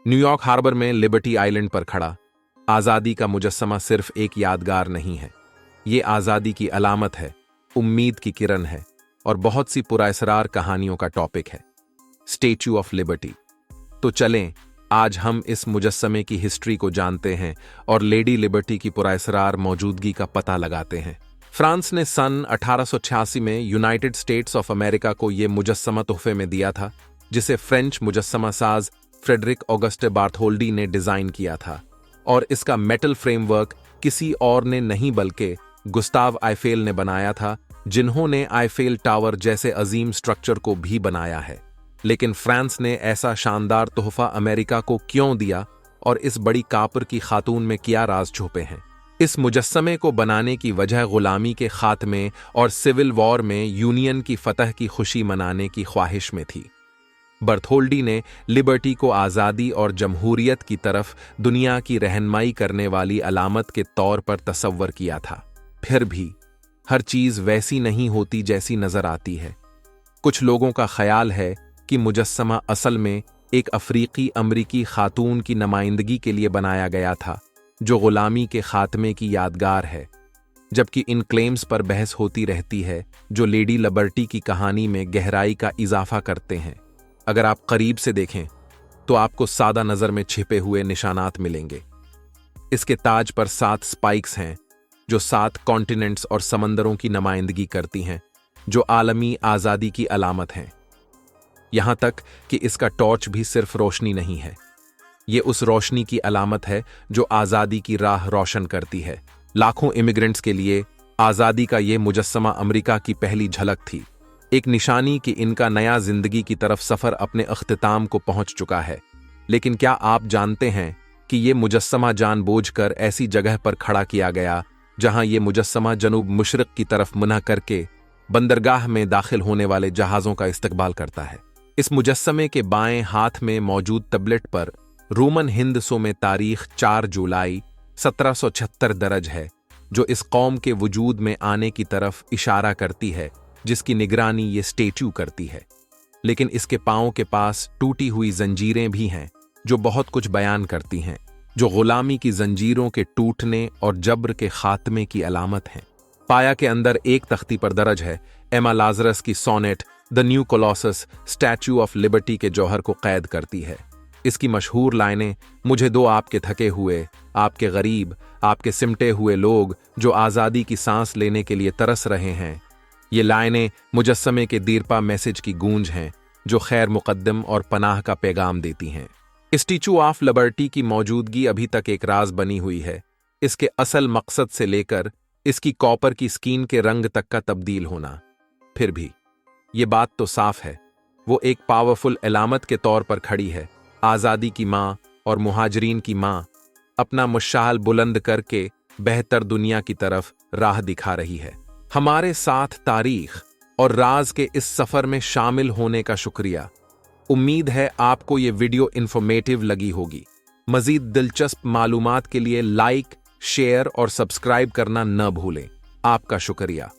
New York harbour में liberty island पर खड़ा आज़ादी का मुजस्समा सिर्फ एक यादगार नहीं है, ये आज़ादी की अलामत है, उम्मीद की किरण है और बहुत सी पुरअसरार कहानियों का टॉपिक है, स्टैच्यू ऑफ लिबर्टी। तो चलें, आज हम इस मुजस्समे की हिस्ट्री को जानते हैं और लेडी लिबर्टी की पुरअसरार मौजूदगी का पता लगाते हैं। फ्रांस ने सन 1886 में यूनाइटेड स्टेट्स ऑफ अमेरिका को यह मुजस्समा तोहफे में दिया था, जिसे फ्रेंच मुजस्समा साज फ्रेडरिक ऑगस्टे बार्थोल्डी ने डिजाइन किया था, और इसका मेटल फ्रेमवर्क किसी और ने नहीं बल्कि गुस्ताव आइफेल ने बनाया था, जिन्होंने आइफेल टावर जैसे अजीम स्ट्रक्चर को भी बनाया है। लेकिन फ्रांस ने ऐसा शानदार तोहफा अमेरिका को क्यों दिया और इस बड़ी कापर की खातून में क्या राज छुपे हैं? इस मुजस्समे को बनाने की वजह गुलामी के खात्मे और सिविल वॉर में यूनियन की फतह की खुशी मनाने की ख्वाहिश में थी। बर्थोल्डी ने लिबर्टी को आज़ादी और जमहूरियत की तरफ दुनिया की रहनुमाई करने वाली अलामत के तौर पर तसव्वर किया था। फिर भी हर चीज़ वैसी नहीं होती जैसी नजर आती है। कुछ लोगों का ख्याल है कि मुजस्समा असल में एक अफ्रीकी अमरीकी खातून की नुमाइंदगी के लिए बनाया गया था, जो गुलामी के खात्मे की यादगार है, जबकि इन क्लेम्स पर बहस होती रहती है, जो लेडी लिबर्टी की कहानी में गहराई का इजाफा करते हैं। अगर आप करीब से देखें तो आपको सादा नजर में छिपे हुए निशानात मिलेंगे। इसके ताज पर 7 स्पाइक्स हैं, जो 7 कॉन्टिनेंट्स और समंदरों की नुमाइंदगी करती हैं, जो आलमी आज़ादी की अलामत हैं। यहां तक कि इसका टॉर्च भी सिर्फ रोशनी नहीं है, ये उस रोशनी की अलामत है जो आज़ादी की राह रोशन करती है। लाखों इमिग्रेंट्स के लिए आज़ादी का ये मुजस्समा अमेरिका की पहली झलक थी, एक निशानी कि इनका नया जिंदगी की तरफ सफर अपने अख्तिताम को पहुंच चुका है। लेकिन क्या आप जानते हैं कि ये मुजस्समा जानबूझकर ऐसी जगह पर खड़ा किया गया जहां ये मुजस्समा जनूब मशरिक की तरफ मुनह करके बंदरगाह में दाखिल होने वाले जहाज़ों का इस्तकबाल करता है। इस मुजस्समे के बाएं हाथ में मौजूद टैबलेट पर रोमन हिंदसों में तारीख 4 जुलाई 1776 दर्ज है, जो इस कौम के वजूद में आने की तरफ इशारा करती है, जिसकी निगरानी ये स्टैच्यू करती है। लेकिन इसके पांव के पास टूटी हुई जंजीरें भी हैं, जो बहुत कुछ बयान करती हैं, जो गुलामी की जंजीरों के टूटने और जब्र के खात्मे की अलामत हैं। पाया के अंदर एक तख्ती पर दर्ज है एमा लाजरस की sonnet the new Colossus Statue of Liberty के जौहर को कैद करती है। इसकी मशहूर लाइनें, मुझे दो आपके थके हुए, आपके गरीब, आपके सिमटे हुए लोग जो आज़ादी की सांस लेने के लिए तरस रहे हैं। ये लाइनें मुजस्समे के दीरपा मैसेज की गूंज हैं, जो खैर मुकद्दम और पनाह का पैगाम देती हैं। स्टैच्यू ऑफ लिबर्टी की मौजूदगी अभी तक एक राज बनी हुई है, इसके असल मकसद से लेकर इसकी कॉपर की स्किन के रंग तक का तब्दील होना। फिर भी ये बात तो साफ है, वो एक पावरफुल अलामत के तौर पर खड़ी है। आज़ादी की माँ और मुहाजिरीन की माँ अपना मुशाल बुलंद करके बेहतर दुनिया की तरफ राह दिखा रही है। हमारे साथ तारीख और राज के इस सफर में शामिल होने का शुक्रिया। उम्मीद है आपको ये वीडियो इन्फॉर्मेटिव लगी होगी। मजीद दिलचस्प मालूमात के लिए लाइक, शेयर और सब्सक्राइब करना न भूलें। आपका शुक्रिया।